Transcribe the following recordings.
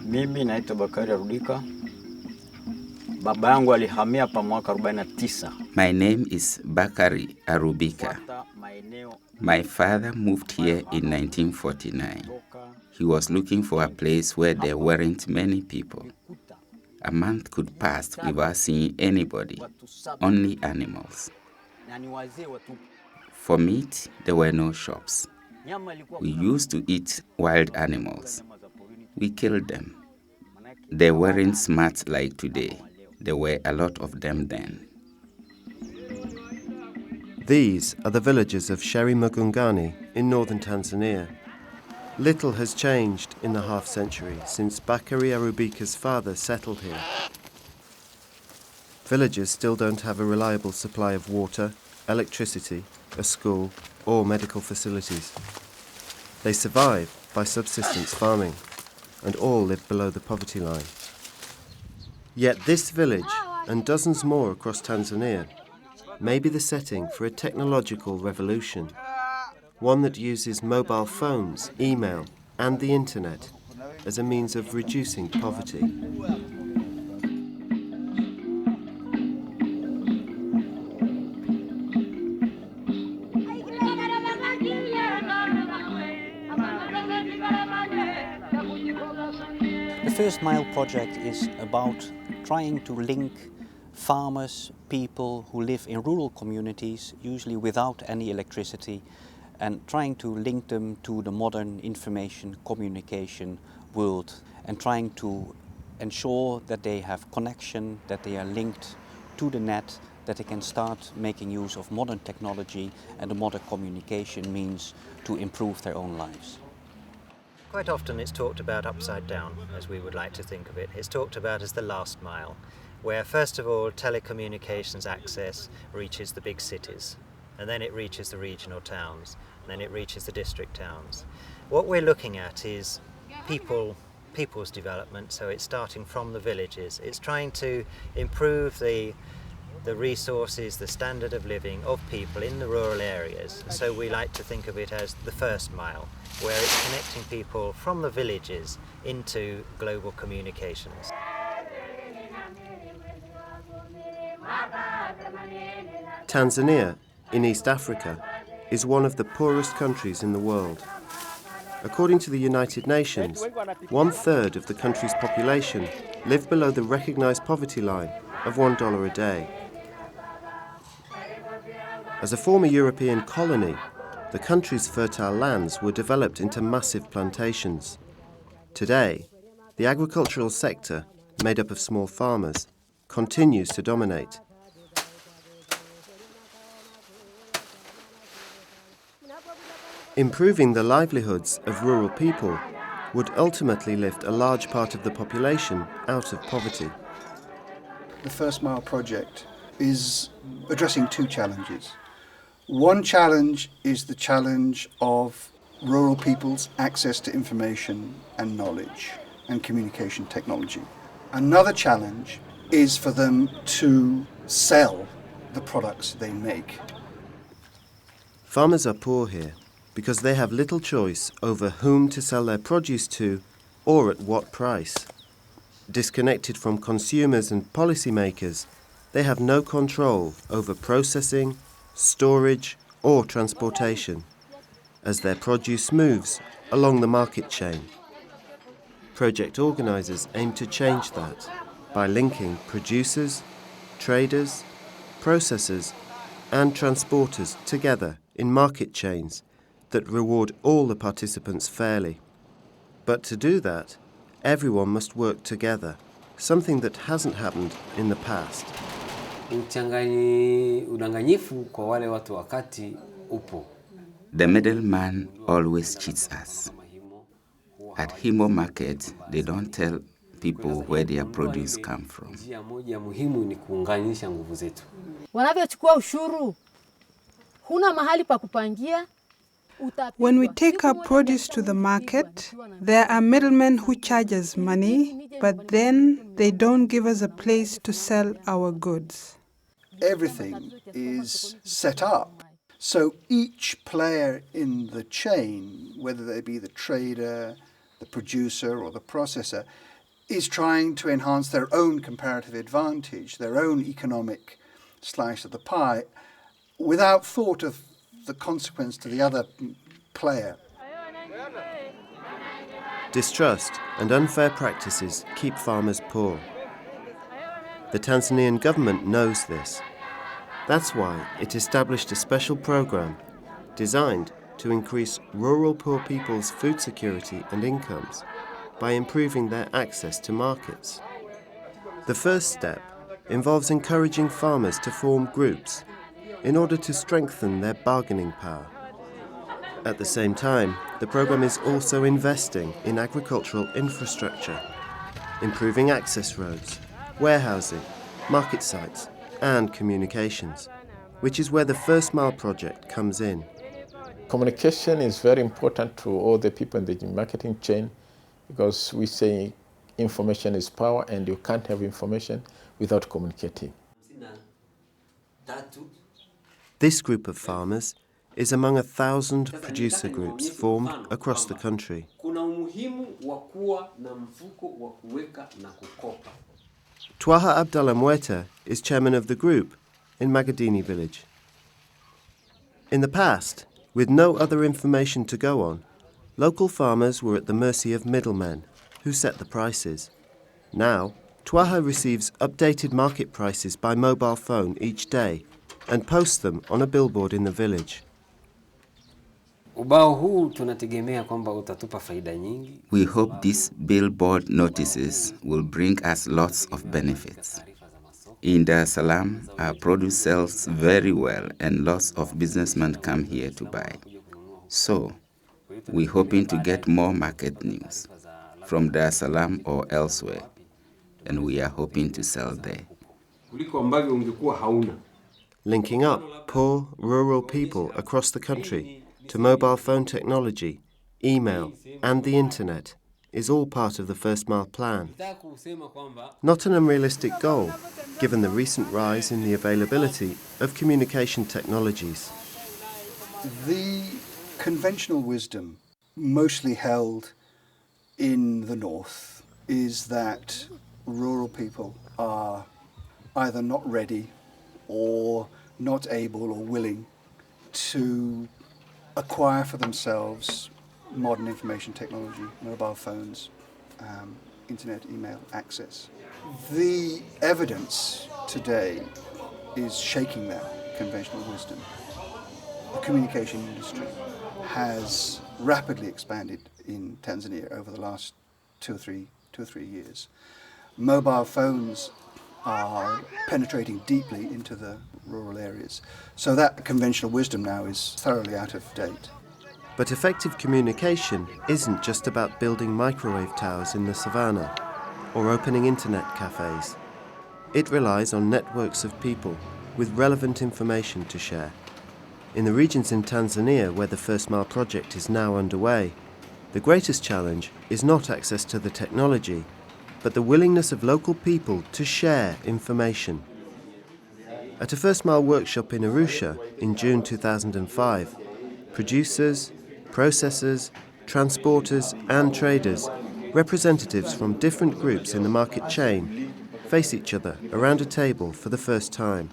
Mimi naitwa Bakari Arudika. Baba yangu alihamia hapa mwaka 49. My name is Bakari Arubika. My father moved here in 1949. He was looking for a place where there weren't many people. A month could pass without seeing anybody, only animals. For meat, there were no shops. We used to eat wild animals. We killed them. They weren't smart like today. There were a lot of them then. These are the villages of Sheri Mugungani in northern Tanzania. Little has changed in the half-century since Bakari Arubika's father settled here. Villagers still don't have a reliable supply of water, electricity, a school, or medical facilities. They survive by subsistence farming, and all live below the poverty line. Yet this village, and dozens more across Tanzania, may be the setting for a technological revolution, one that uses mobile phones, email, and the internet as a means of reducing poverty. The First Mile project is about trying to link farmers, people who live in rural communities, usually without any electricity, and trying to link them to the modern information communication world, and trying to ensure that they have connection, that they are linked to the net, that they can start making use of modern technology and the modern communication means to improve their own lives. Quite often it's talked about upside down, as we would like to think of it. It's talked about as the last mile, where first of all telecommunications access reaches the big cities, and then it reaches the regional towns, and then it reaches the district towns. What we're looking at is people's development, so it's starting from the villages. It's trying to improve the resources, the standard of living of people in the rural areas. So we like to think of it as the first mile, where it's connecting people from the villages into global communications. Tanzania, in East Africa, is one of the poorest countries in the world. According to the United Nations, 1/3 of the country's population live below the recognised poverty line of $1 a day. As a former European colony, the country's fertile lands were developed into massive plantations. Today, the agricultural sector, made up of small farmers, continues to dominate. Improving the livelihoods of rural people would ultimately lift a large part of the population out of poverty. The First Mile project is addressing two challenges. One challenge is the challenge of rural people's access to information and knowledge and communication technology. Another challenge is for them to sell the products they make. Farmers are poor here because they have little choice over whom to sell their produce to or at what price. Disconnected from consumers and policymakers, they have no control over processing, storage or transportation as their produce moves along the market chain. Project organisers aim to change that by linking producers, traders, processors and transporters together in market chains that reward all the participants fairly. But to do that, everyone must work together, something that hasn't happened in the past. The middleman always cheats us. At Himo Market, they don't tell people where their produce come from. Wanavyochukua ushuru, huna mahali pa kupangia. When we take our produce to the market, there are middlemen who charge us money, but then they don't give us a place to sell our goods. Everything is set up so each player in the chain, whether they be the trader, the producer or the processor, is trying to enhance their own comparative advantage, their own economic slice of the pie, without thought of the consequence to the other player. Distrust and unfair practices keep farmers poor. The Tanzanian government knows this. That's why it established a special program designed to increase rural poor people's food security and incomes by improving their access to markets. The first step involves encouraging farmers to form groups in order to strengthen their bargaining power. At the same time, the program is also investing in agricultural infrastructure, improving access roads, warehousing, market sites, and communications, which is where the First Mile project comes in. Communication is very important to all the people in the marketing chain, because we say information is power and you can't have information without communicating. This group of farmers is among 1,000 producer groups formed across the country. Twaha Abdallah Mweta is chairman of the group in Magadini village. In the past, with no other information to go on, local farmers were at the mercy of middlemen who set the prices. Now, Twaha receives updated market prices by mobile phone each day and posts them on a billboard in the village. We hope these billboard notices will bring us lots of benefits. In Dar es Salaam, our produce sells very well and lots of businessmen come here to buy. So, we're hoping to get more market news from Dar es Salaam or elsewhere, and we are hoping to sell there. Linking up poor rural people across the country to mobile phone technology, email, and the internet is all part of the First Mile plan. Not an unrealistic goal, given the recent rise in the availability of communication technologies. The conventional wisdom, mostly held in the north, is that rural people are either not ready or not able or willing to acquire for themselves modern information technology, mobile phones, internet, email access. The evidence today is shaking that conventional wisdom. The communication industry has rapidly expanded in Tanzania over the last two or three years. Mobile phones are penetrating deeply into the rural areas. So that conventional wisdom now is thoroughly out of date. But effective communication isn't just about building microwave towers in the savannah or opening internet cafes. It relies on networks of people with relevant information to share. In the regions in Tanzania where the First Mile project is now underway, the greatest challenge is not access to the technology, but the willingness of local people to share information. At a First Mile workshop in Arusha in June 2005, producers, processors, transporters and traders, representatives from different groups in the market chain, face each other around a table for the first time.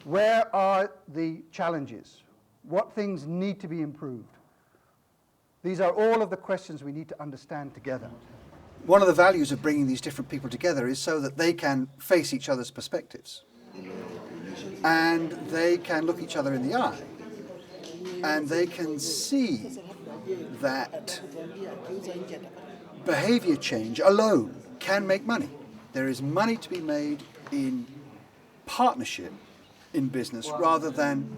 Where are the challenges? What things need to be improved? These are all of the questions we need to understand together. One of the values of bringing these different people together is so that they can face each other's perspectives. And they can look each other in the eye. And they can see that behavior change alone can make money. There is money to be made in partnership in business rather than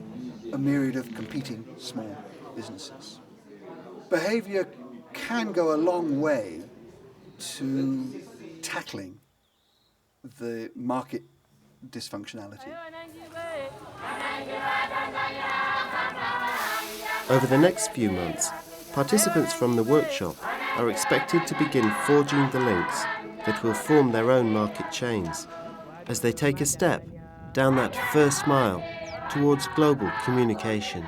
a myriad of competing small businesses. Behavior can go a long way to tackling the market dysfunctionality. Over the next few months, participants from the workshop are expected to begin forging the links that will form their own market chains as they take a step down that first mile towards global communication.